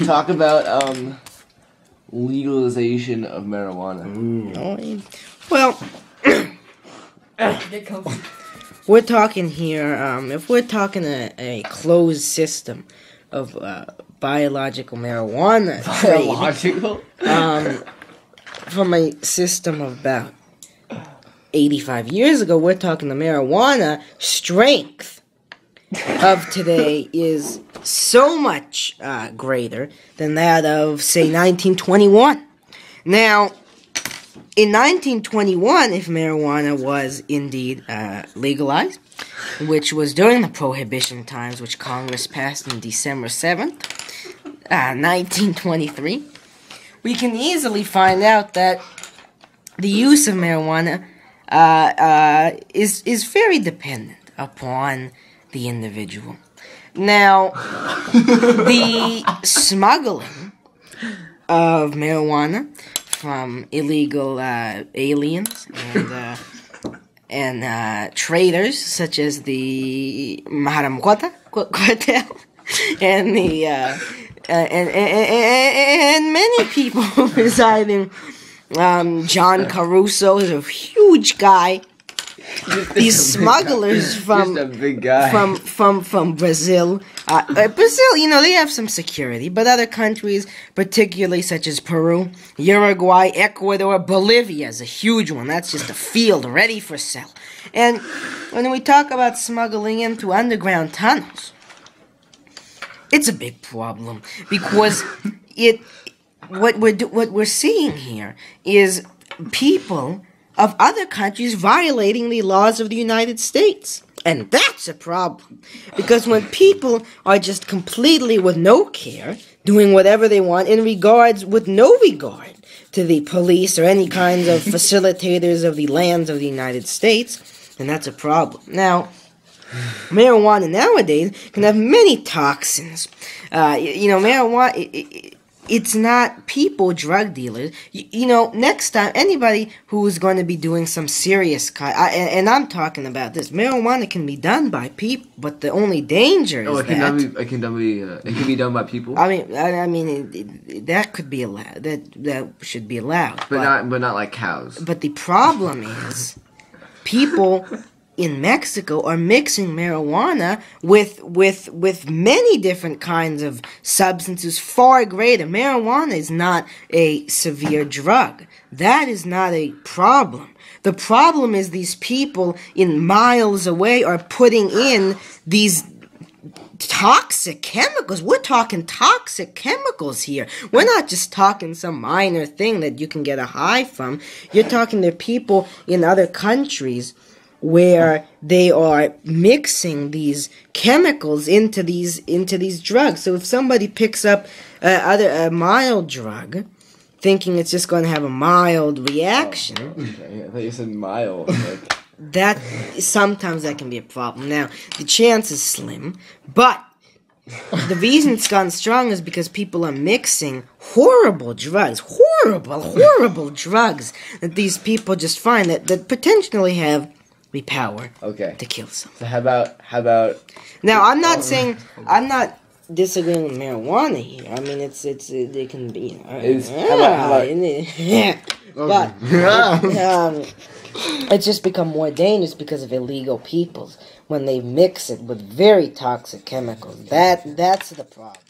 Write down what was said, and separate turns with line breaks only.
talk about legalization of marijuana.
Well, we're talking here. If we're talking a closed system of biological marijuana trade, from a system of about 85 years ago, we're talking the marijuana strength of today is so much greater than that of, say, 1921. Now, in 1921, if marijuana was indeed legalized, which was during the Prohibition times, which Congress passed on December 7th, 1923, we can easily find out that the use of marijuana is very dependent upon the individual. Now, the smuggling of marijuana from illegal aliens and traders such as the Maharamquata cartel and the and many people residing. John Caruso is a huge guy. These smugglers from Brazil. Brazil, they have some security, but other countries, particularly such as Peru, Uruguay, Ecuador, Bolivia is a huge one. That's just a field ready for sale. And when we talk about smuggling into underground tunnels, it's a big problem because what we're seeing here is people of other countries violating the laws of the United States. And that's a problem. Because when people are just completely with no care, doing whatever they want with no regard to the police or any kinds of facilitators of the lands of the United States, then that's a problem. Now, marijuana nowadays can have many toxins. Marijuana... It's not people drug dealers. Next time, anybody who is going to be doing some serious and I'm talking about this, marijuana can be done by people, but the only danger is
it can be done by people.
I mean, that could be allowed. That should be allowed.
But not like cows.
But the problem is, people in Mexico are mixing marijuana with many different kinds of substances far greater. Marijuana is not a severe drug. That is not a problem. The problem is these people in miles away are putting in these toxic chemicals. We're talking toxic chemicals here. We're not just talking some minor thing that you can get a high from. You're talking to people in other countries where they are mixing these chemicals into these drugs. So if somebody picks up a mild drug, thinking it's just going to have a mild reaction,
I thought you said mild.
Sometimes that can be a problem. Now, the chance is slim, but the reason it's gotten strong is because people are mixing horrible drugs, horrible drugs that these people just find that potentially have the power to kill someone.
So how about? Now,
I'm not disagreeing with marijuana here. I mean, it can be. But it's just become more dangerous because of illegal peoples when they mix it with very toxic chemicals. That's the problem.